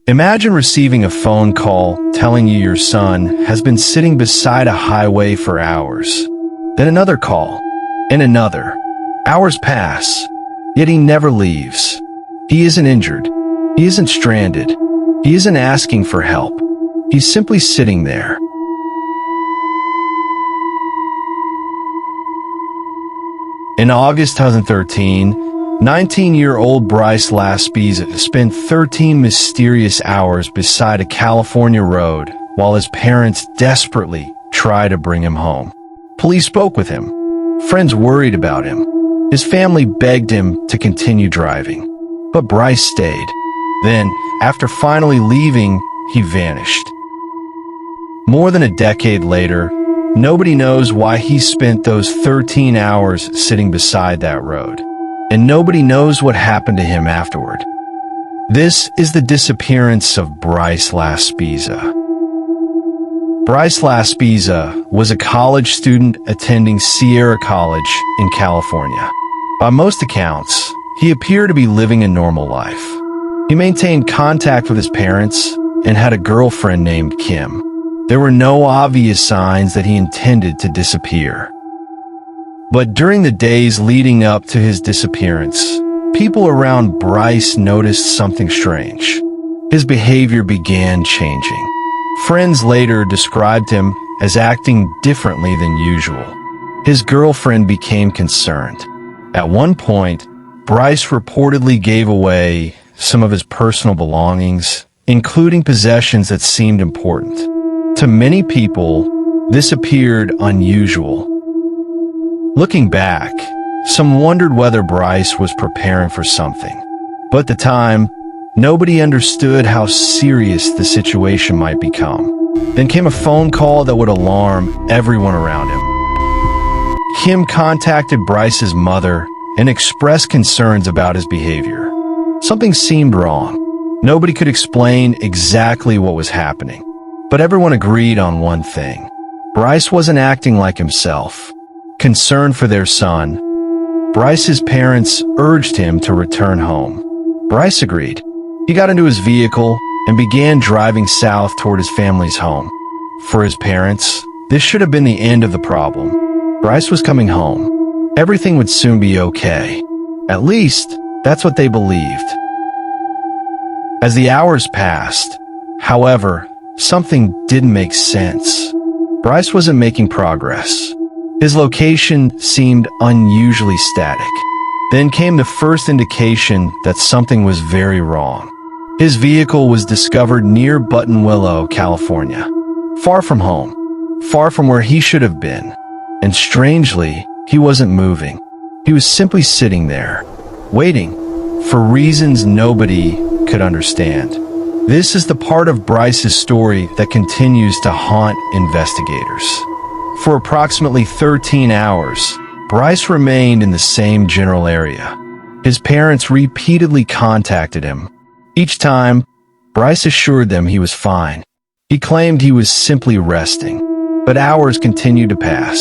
Imagine receiving a phone call telling you your son has been sitting beside a highway for hours. Then another call, and another. Hours pass, yet he never leaves. He isn't injured. He isn't stranded. He isn't asking for help. He's simply sitting there. In August 2013, 19-year-old Bryce Laspisa spent 13 mysterious hours beside a California road while his parents desperately tried to bring him home. Police spoke with him. Friends worried about him. His family begged him to continue driving. But Bryce stayed. Then, after finally leaving, he vanished. More than a decade later, nobody knows why he spent those 13 hours sitting beside that road. And nobody knows what happened to him afterward. This is the disappearance of Bryce Laspisa. Bryce Laspisa was a college student attending Sierra College in California. By most accounts, he appeared to be living a normal life. He maintained contact with his parents and had a girlfriend named Kim. There were no obvious signs that he intended to disappear. But during the days leading up to his disappearance, people around Bryce noticed something strange. His behavior began changing. Friends later described him as acting differently than usual. His girlfriend became concerned. At one point, Bryce reportedly gave away some of his personal belongings, including possessions that seemed important. To many people, this appeared unusual. Looking back, some wondered whether Bryce was preparing for something. But at the time, nobody understood how serious the situation might become. Then came a phone call that would alarm everyone around him. Kim contacted Bryce's mother and expressed concerns about his behavior. Something seemed wrong. Nobody could explain exactly what was happening. But everyone agreed on one thing. Bryce wasn't acting like himself. Concerned for their son, Bryce's parents urged him to return home. Bryce agreed. He got into his vehicle and began driving south toward his family's home. For his parents, this should have been the end of the problem. Bryce was coming home. Everything would soon be okay. At least, that's what they believed. As the hours passed, however, something didn't make sense. Bryce wasn't making progress. His location seemed unusually static. Then came the first indication that something was very wrong. His vehicle was discovered near Buttonwillow, California. Far from home. Far from where he should have been. And strangely, he wasn't moving. He was simply sitting there, waiting, for reasons nobody could understand. This is the part of Bryce's story that continues to haunt investigators. For approximately 13 hours, Bryce remained in the same general area. His parents repeatedly contacted him. Each time, Bryce assured them he was fine. He claimed he was simply resting. But hours continued to pass,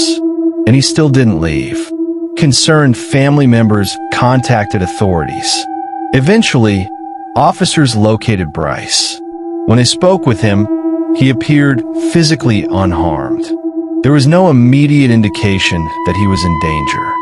and he still didn't leave. Concerned family members contacted authorities. Eventually, officers located Bryce. When they spoke with him, he appeared physically unharmed. There was no immediate indication that he was in danger.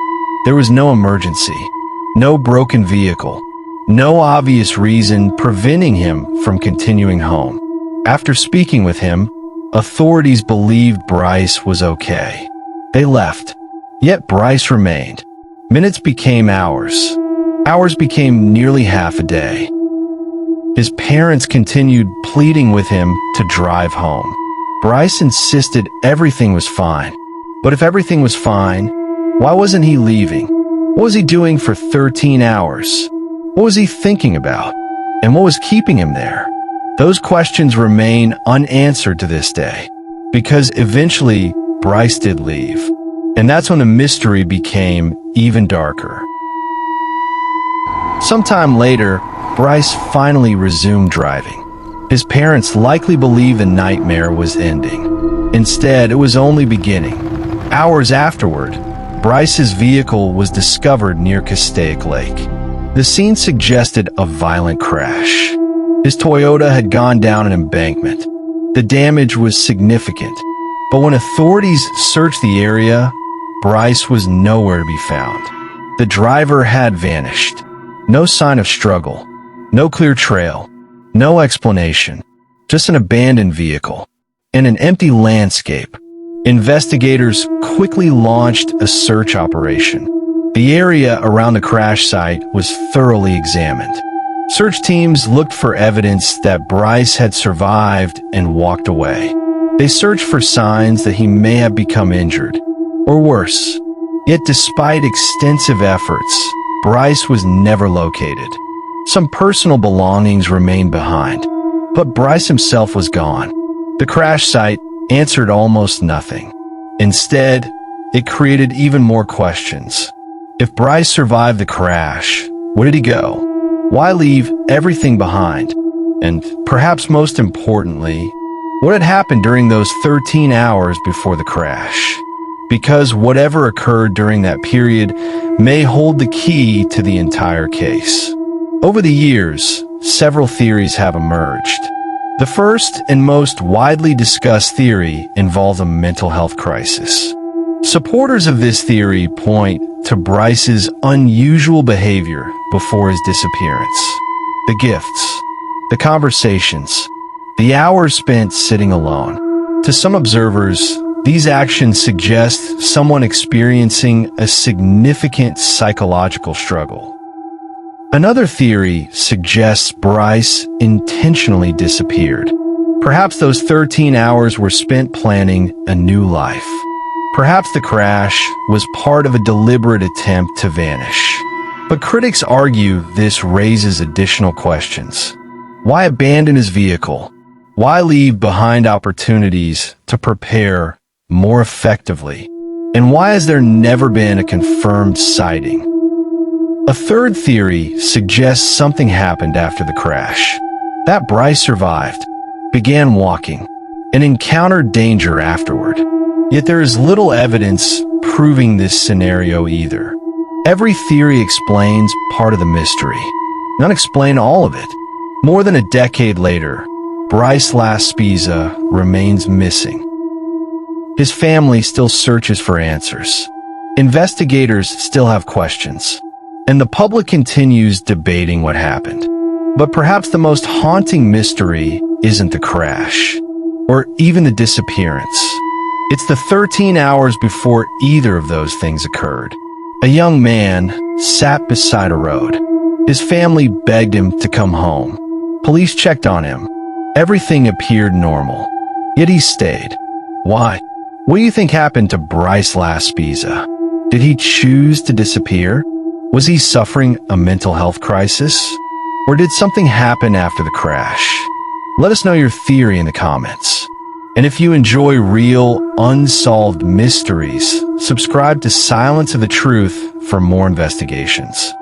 There was no emergency, no broken vehicle, no obvious reason preventing him from continuing home. After speaking with him, authorities believed Bryce was okay. They left, yet Bryce remained. Minutes became hours. Hours became nearly half a day. His parents continued pleading with him to drive home. Bryce insisted everything was fine. But if everything was fine, why wasn't he leaving? What was he doing for 13 hours? What was he thinking about? And what was keeping him there? Those questions remain unanswered to this day. Because eventually, Bryce did leave. And that's when the mystery became even darker. Sometime later, Bryce finally resumed driving. His parents likely believed the nightmare was ending. Instead, it was only beginning. Hours afterward, Bryce's vehicle was discovered near Castaic Lake. The scene suggested a violent crash. His Toyota had gone down an embankment. The damage was significant, but when authorities searched the area, Bryce was nowhere to be found. The driver had vanished. No sign of struggle, no clear trail, no explanation, just an abandoned vehicle and an empty landscape. Investigators quickly launched a search operation. The area around the crash site was thoroughly examined. Search teams looked for evidence that Bryce had survived and walked away. They searched for signs that he may have become injured, or worse. Yet despite extensive efforts, Bryce was never located. Some personal belongings remained behind, but Bryce himself was gone. The crash site answered almost nothing. Instead, it created even more questions. If Bryce survived the crash, where did he go? Why leave everything behind? And perhaps most importantly, what had happened during those 13 hours before the crash? Because whatever occurred during that period may hold the key to the entire case. Over the years, several theories have emerged. The first and most widely discussed theory involves a mental health crisis. Supporters of this theory point to Bryce's unusual behavior before his disappearance. The gifts, the conversations, the hours spent sitting alone. To some observers, these actions suggest someone experiencing a significant psychological struggle. Another theory suggests Bryce intentionally disappeared. Perhaps those 13 hours were spent planning a new life. Perhaps the crash was part of a deliberate attempt to vanish. But critics argue this raises additional questions. Why abandon his vehicle? Why leave behind opportunities to prepare more effectively? And why has there never been a confirmed sighting? A third theory suggests something happened after the crash. That Bryce survived, began walking, and encountered danger afterward. Yet there is little evidence proving this scenario either. Every theory explains part of the mystery, none explain all of it. More than a decade later, Bryce Laspisa remains missing. His family still searches for answers. Investigators still have questions, and the public continues debating what happened. But perhaps the most haunting mystery isn't the crash, or even the disappearance. It's the 13 hours before either of those things occurred. A young man sat beside a road. His family begged him to come home. Police checked on him. Everything appeared normal. Yet he stayed. Why? What do you think happened to Bryce Laspisa? Did he choose to disappear? Was he suffering a mental health crisis? Or did something happen after the crash? Let us know your theory in the comments. And if you enjoy real, unsolved mysteries, subscribe to Silence of the Truth for more investigations.